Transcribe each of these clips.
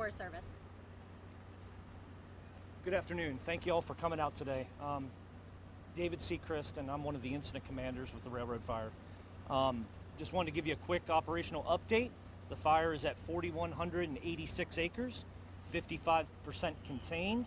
Forest Service. Good afternoon. Thank you all for coming out today. David Seacrest, and I'm one of the incident commanders with the Railroad Fire. Just wanted to give you a quick operational update. The fire is at 4,186 acres, 55% contained,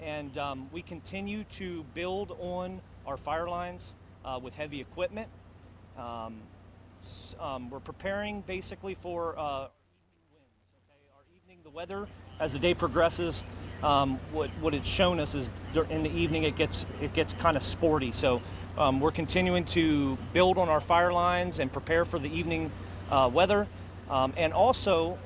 and we continue to build on our fire lines with heavy equipment. We're preparing basically for evening winds. Okay, our evening, the weather as the day progresses, what it's shown us is in the evening it gets kind of sporty. So we're continuing to build on our fire lines and prepare for the evening weather. And also,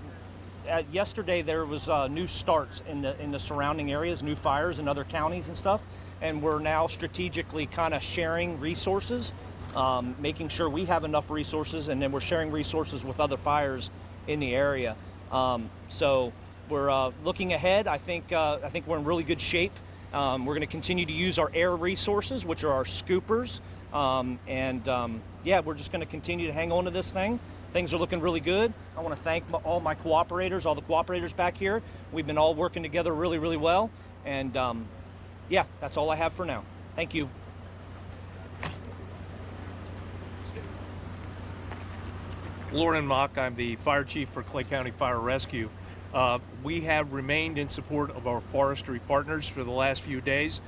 yesterday there was new starts in the surrounding areas, new fires in other counties and stuff. And we're now strategically kind of sharing resources, making sure we have enough resources, and then we're sharing resources with other fires in the area. So we're looking ahead. I think we're in really good shape. We're going to continue to use our air resources, which are our scoopers, yeah, we're just going to continue to hang on to this thing. Things are looking really good. I want to thank all my cooperators, all the cooperators back here. We've been all working together really, really well, and yeah, that's all I have for now. Thank you. Lauren Mock, I'm the fire chief for Clay County Fire Rescue. We have remained in support of our forestry partners for the last few days.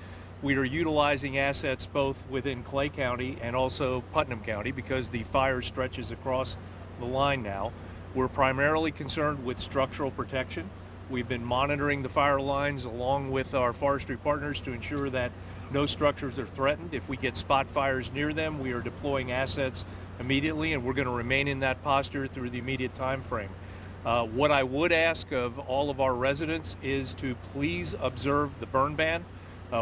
We are utilizing assets both within Clay County and also Putnam County because the fire stretches across the line now. We're primarily concerned with structural protection. We've been monitoring the fire lines along with our forestry partners to ensure that no structures are threatened. If we get spot fires near them, we are deploying assets immediately, and we're going to remain in that posture through the immediate time frame. What I would ask of all of our residents is to please observe the burn ban.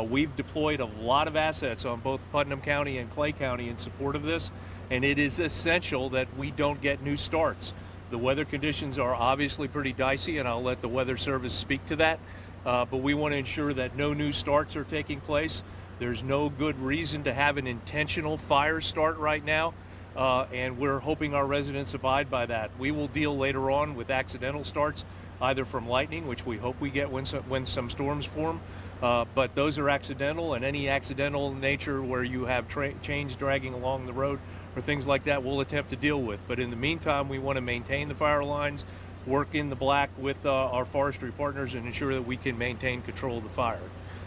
We've deployed a lot of assets on both Putnam County and Clay County in support of this, and it is essential that we don't get new starts. The weather conditions are obviously pretty dicey, and I'll let the Weather Service speak to that, but we want to ensure that no new starts are taking place. There's no good reason to have an intentional fire start right now. And we're hoping our residents abide by that. We will deal later on with accidental starts, either from lightning, which we hope we get when some storms form, but those are accidental, and any accidental nature where you have chains dragging along the road or things like that we'll attempt to deal with. But in the meantime, we want to maintain the fire lines, work in the black with our forestry partners, and ensure that we can maintain control of the fire.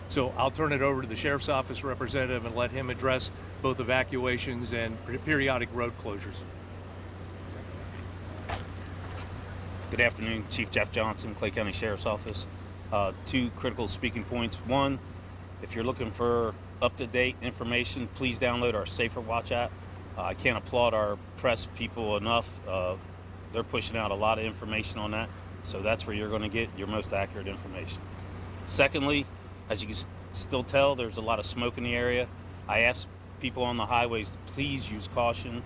So I'll turn it over to the Sheriff's Office representative and let him address both evacuations and periodic road closures. Good afternoon, Chief Jeff Johnson, Clay County Sheriff's Office. Two critical speaking points. One, if you're looking for up-to-date information, please download our Safer Watch app. I can't applaud our press people enough. They're pushing out a lot of information on that, so that's where you're going to get your most accurate information. Secondly, as you can still tell, there's a lot of smoke in the area. I ask people on the highways to please use caution.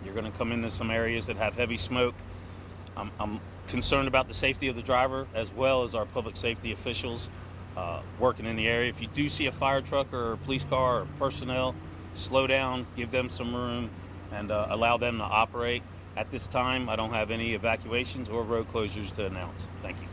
You're going to come into some areas that have heavy smoke. I'm concerned about the safety of the driver as well as our public safety officials working in the area. If you do see a fire truck or a police car or personnel, slow down, give them some room, and allow them to operate. At this time, I don't have any evacuations or road closures to announce. Thank you.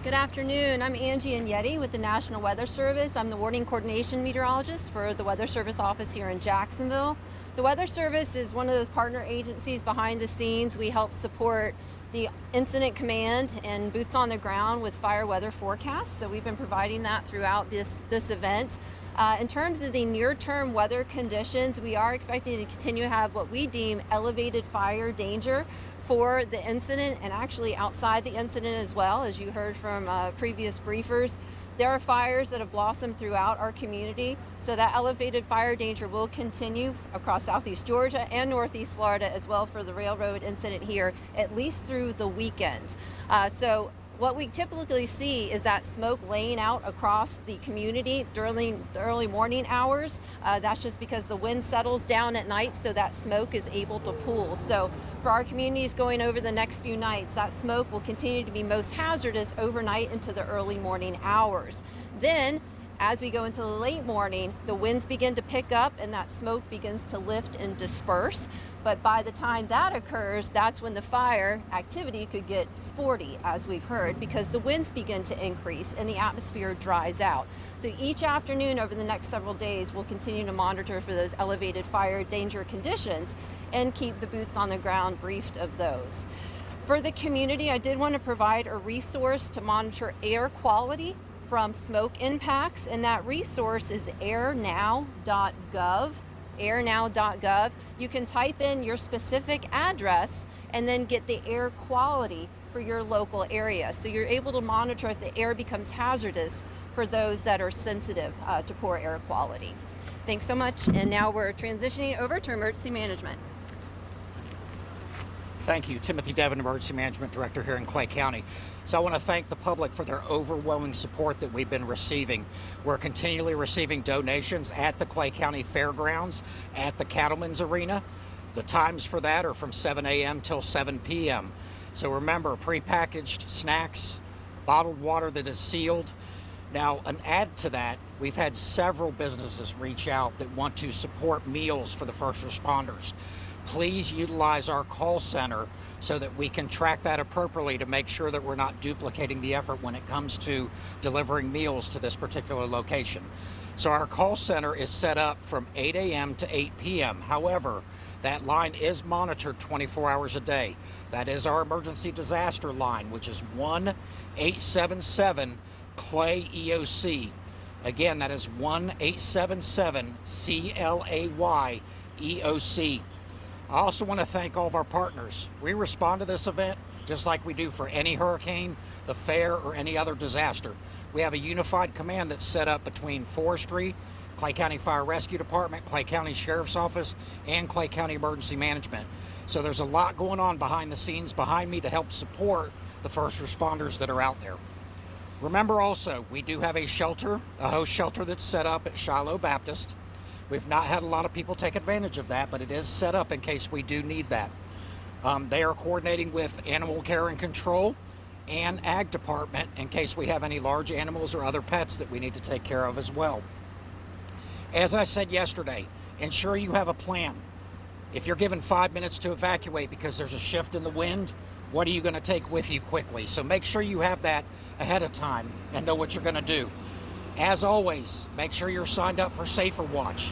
Good afternoon. I'm Angie Agnetti with the National Weather Service. I'm the warning coordination meteorologist for the Weather Service office here in Jacksonville. The Weather Service is one of those partner agencies behind the scenes. We help support the incident command and boots on the ground with fire weather forecasts. So we've been providing that throughout this event. In terms of the near-term weather conditions, we are expecting to continue to have what we deem elevated fire danger for the incident, and actually outside the incident as well. As you heard from previous briefers, there are fires that have blossomed throughout our community, so that elevated fire danger will continue across southeast Georgia and northeast Florida as well for the railroad incident here, at least through the weekend. So what we typically see is that smoke laying out across the community during the early morning hours. That's just because the wind settles down at night, so that smoke is able to pool. So for our communities going over the next few nights, that smoke will continue to be most hazardous overnight into the early morning hours. Then, as we go into the late morning, the winds begin to pick up and that smoke begins to lift and disperse. But by the time that occurs, that's when the fire activity could get sporty, as we've heard, because the winds begin to increase and the atmosphere dries out. So each afternoon over the next several days, we'll continue to monitor for those elevated fire danger conditions and keep the boots on the ground briefed of those. For the community, I did want to provide a resource to monitor air quality from smoke impacts, and that resource is airnow.gov. airnow.gov. You can type in your specific address and then get the air quality for your local area. So you're able to monitor if the air becomes hazardous for those that are sensitive to poor air quality. Thanks so much. And now we're transitioning over to emergency management. Thank you. Timothy Devon, Emergency Management Director here in Clay County. So I want to thank the public for their overwhelming support that we've been receiving. We're continually receiving donations at the Clay County Fairgrounds, at the Cattlemen's Arena. The times for that are from 7 a.m. till 7 p.m. So remember, prepackaged snacks, bottled water that is sealed. Now, an add to that, we've had several businesses reach out that want to support meals for the first responders. Please utilize our call center so that we can track that appropriately to make sure that we're not duplicating the effort when it comes to delivering meals to this particular location. So our call center is set up from 8 a.m. to 8 p.m. However, that line is monitored 24 hours a day. That is our emergency disaster line, which is 1-877-CLAY EOC. Again, that is 1-877-CLAY EOC. I also want to thank all of our partners. We respond to this event just like we do for any hurricane, the fair, or any other disaster. We have a unified command that's set up between Forestry, Clay County Fire Rescue Department, Clay County Sheriff's Office, and Clay County Emergency Management. So there's a lot going on behind the scenes behind me to help support the first responders that are out there. Remember also, we do have a shelter, a host shelter that's set up at Shiloh Baptist. We've not had a lot of people take advantage of that, but it is set up in case we do need that. They are coordinating with Animal Care and Control and Ag Department in case we have any large animals or other pets that we need to take care of as well. As I said yesterday, ensure you have a plan. If you're given 5 minutes to evacuate because there's a shift in the wind, what are you going to take with you quickly? So make sure you have that ahead of time and know what you're going to do. As always, make sure you're signed up for Safer Watch.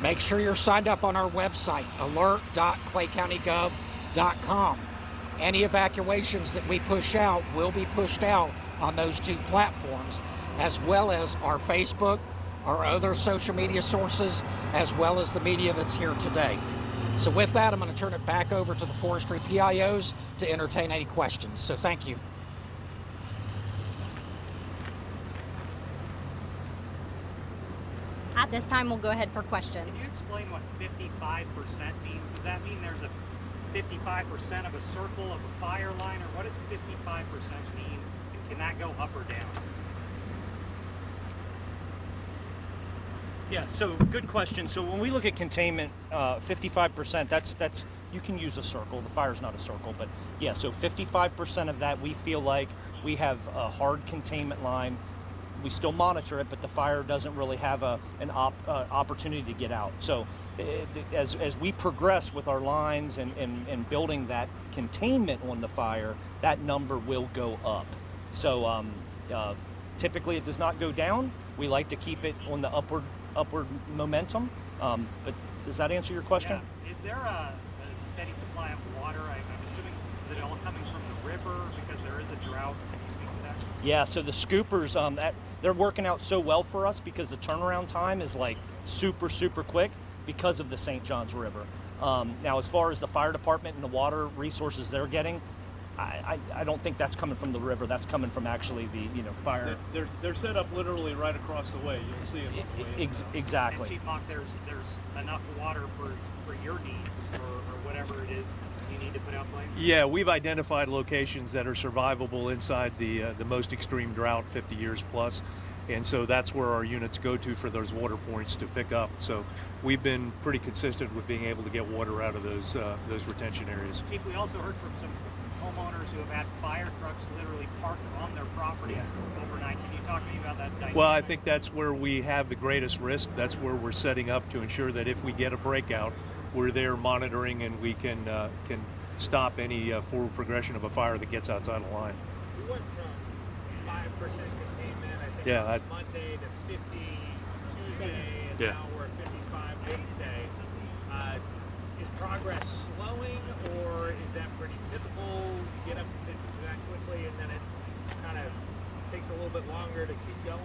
Make sure you're signed up on our website, alert.claycountygov.com. Any evacuations that we push out will be pushed out on those two platforms, as well as our Facebook, our other social media sources, as well as the media that's here today. So with that, I'm going to turn it back over to the forestry PIOs to entertain any questions. So thank you. At this time, we'll go ahead for questions. Can you explain what 55% means? Does that mean there's a 55% of a circle of a fire line, or what does 55% mean? And can that go up or down? Yeah, so good question. So when we look at containment, 55%, that's you can use a circle. The fire's not a circle, but yeah, so 55% of that we feel like we have a hard containment line. We still monitor it, but the fire doesn't really have an opportunity to get out. So as we progress with our lines and building that containment on the fire, that number will go up. So typically it does not go down. We like to keep it on the upward momentum. But does that answer your question? Yeah. Is there a steady supply of water? I'm assuming, is it all coming from the river because there is a drought? Can you speak to that? Yeah, so the scoopers, they're working out so well for us because the turnaround time is like super quick because of the St. Johns River. Now, as far as the fire department and the water resources they're getting, I don't think that's coming from the river. That's coming from actually the fire. They're set up literally right across the way. You'll see them. Exactly. And Chief Mock, there's enough water for your needs or whatever it is you need to put out flames? Yeah, we've identified locations that are survivable inside the most extreme drought, 50 years plus. And so that's where our units go to for those water points to pick up. So we've been pretty consistent with being able to get water out of those retention areas. Chief, we also heard from some homeowners who have had fire trucks literally parked on their property overnight. Can you talk to me about that dynamic? Well, I think that's where we have the greatest risk. That's where we're setting up to ensure that if we get a breakout, we're there monitoring, and we can stop any forward progression of a fire that gets outside the line. We went from 5% containment, I think, Yeah, on Monday to 50 Tuesday, and Yeah. now we're at 55 Wednesday. Is progress slowing, or is that pretty typical? You get up to that quickly, and then it kind of takes a little bit longer to keep going?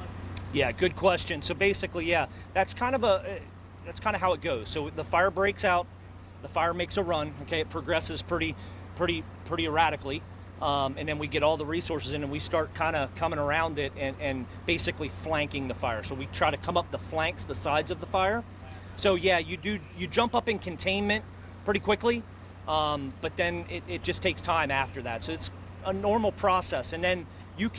Yeah, good question. So basically, yeah, that's kind of how it goes. So the fire breaks out, the fire makes a run. Okay, it progresses pretty erratically, and then we get all the resources in, and we start kind of coming around it and basically flanking the fire. So we try to come up the flanks, the sides of the fire. So yeah, you jump up in containment pretty quickly, but then it just takes time after that. So it's a normal process, and then you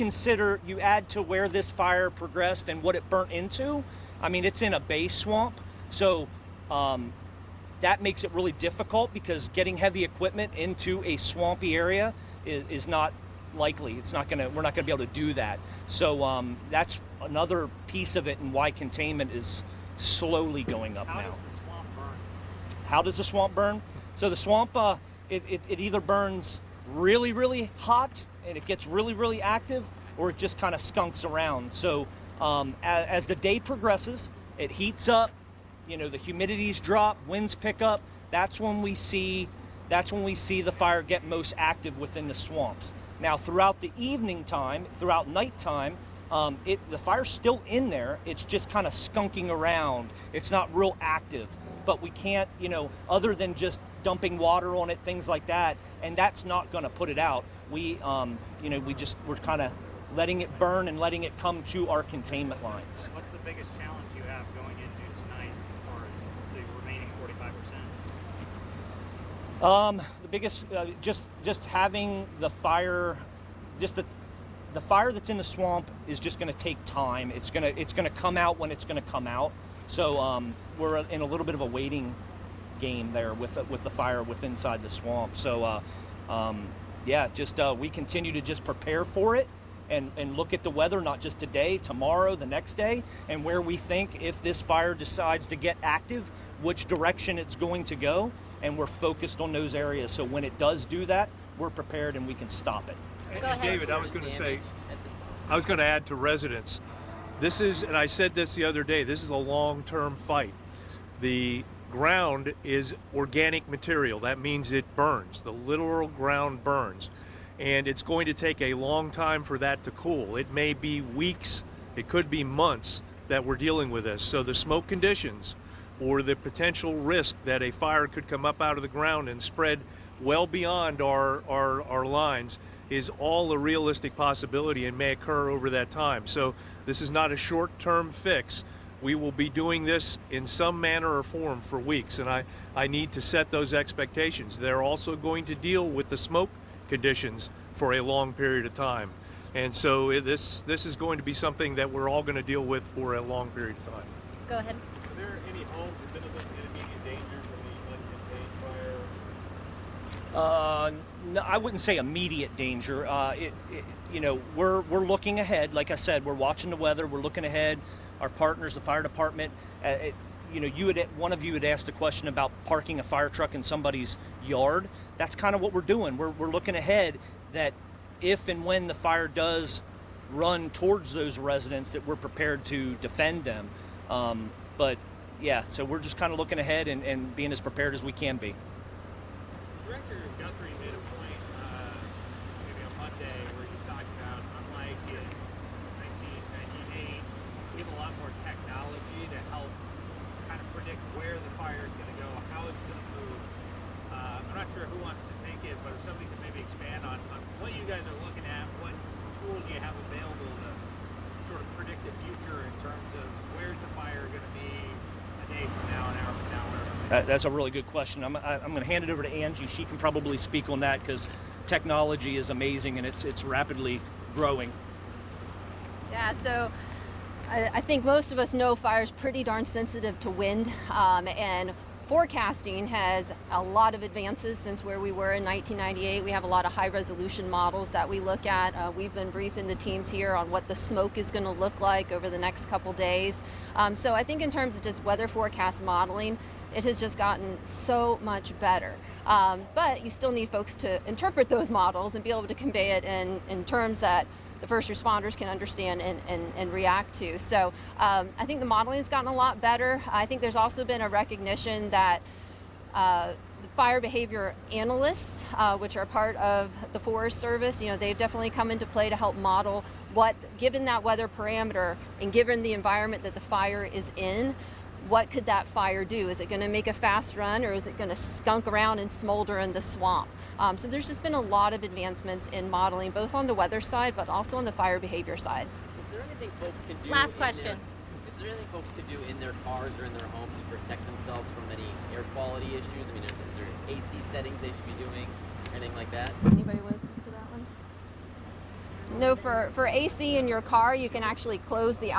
add to where this fire progressed and what it burnt into. I mean, it's in a base swamp, so that makes it really difficult, because getting heavy equipment into a swampy area is not likely. We're not gonna be able to do that. So that's another piece of it, and why containment is slowly going up How now. does the swamp burn? How does the swamp burn? So the swamp, it either burns really, really hot and it gets really, really active, or it just kind of skunks around. So as the day progresses, it heats up, the humidities drop, winds pick up. That's when we see the fire get most active within the swamps. Now, throughout the evening time, throughout nighttime, the fire's still in there. It's just kind of skunking around. It's not real active, but we can't, other than just dumping water on it, things like that, and that's not going to put it out. We're kind of letting it burn and letting it come to our containment lines. What's the biggest challenge you have going into tonight as far as the remaining 45%? The biggest, just having the fire, just the fire that's in the swamp is just going to take time. It's going to come out when it's going to come out. So we're in a little bit of a waiting game there with the fire inside the swamp. So we continue to just prepare for it and look at the weather, not just today, tomorrow, the next day, and where we think, if this fire decides to get active, which direction it's going to go, and we're focused on those areas. So when it does do that, we're prepared and we can stop it. And David, I was going to add to residents, this is, and I said this the other day, this is a long-term fight. The ground is organic material. That means it burns. The literal ground burns. And it's going to take a long time for that to cool. It may be weeks, it could be months that we're dealing with this. So the smoke conditions, or the potential risk that a fire could come up out of the ground and spread well beyond our lines, is all a realistic possibility and may occur over that time. So this is not a short-term fix. We will be doing this in some manner or form for weeks, and I need to set those expectations. They're also going to deal with the smoke conditions for a long period of time. And so this is going to be something that we're all going to deal with for a long period of time. Go ahead. Are there any homes that have been in immediate danger from the uncontained fire? No, I wouldn't say immediate danger. We're looking ahead. Like I said, we're watching the weather. We're looking ahead. Our partners, the fire department. One of you had asked a question about parking a fire truck in somebody's yard. That's kind of what we're doing. We're looking ahead, that if and when the fire does run towards those residents, that we're prepared to defend them. So we're just kind of looking ahead and being as prepared as we can be. Director Guthrie made a point maybe on Monday where he talked about, unlike in 1998, we have a lot more technology to help kind of predict where the fire is going to go, how it's going to move. I'm not sure who wants to take it, but if somebody could maybe expand on what you guys are looking at, what tools you have available to sort of predict the future in terms of where's the fire going to be a day from now, an hour from now, whatever. That's a really good question. I'm going to hand it over to Angie. She can probably speak on that, because technology is amazing and it's rapidly growing. Yeah, so I think most of us know fire's pretty darn sensitive to wind, and forecasting has a lot of advances since where we were in 1998. We have a lot of high resolution models that we look at. We've been briefing the teams here on what the smoke is going to look like over the next couple days. So I think in terms of just weather forecast modeling, it has just gotten so much better. But you still need folks to interpret those models and be able to convey it in terms that the first responders can understand and react to. So I think the modeling has gotten a lot better. I think there's also been a recognition that the fire behavior analysts, which are part of the Forest Service, they've definitely come into play to help model what, given that weather parameter and given the environment that the fire is in, what could that fire do? Is it going to make a fast run, or is it going to skunk around and smolder in the swamp? So there's just been a lot of advancements in modeling, both on the weather side, but also on the fire behavior side. Is there anything folks can do? Last question. Is there anything folks can do in their cars or in their homes to protect themselves from any air quality issues? I mean, is there AC settings they should be doing, anything like that? Anybody want to speak to that one? No, for AC in your car, you can actually close the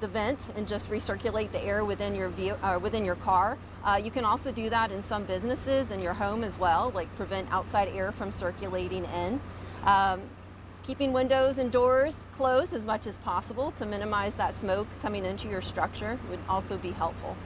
vent and just recirculate the air within your car. You can also do that in some businesses in your home as well, like prevent outside air from circulating in. Keeping windows and doors closed as much as possible to minimize that smoke coming into your structure would also be helpful.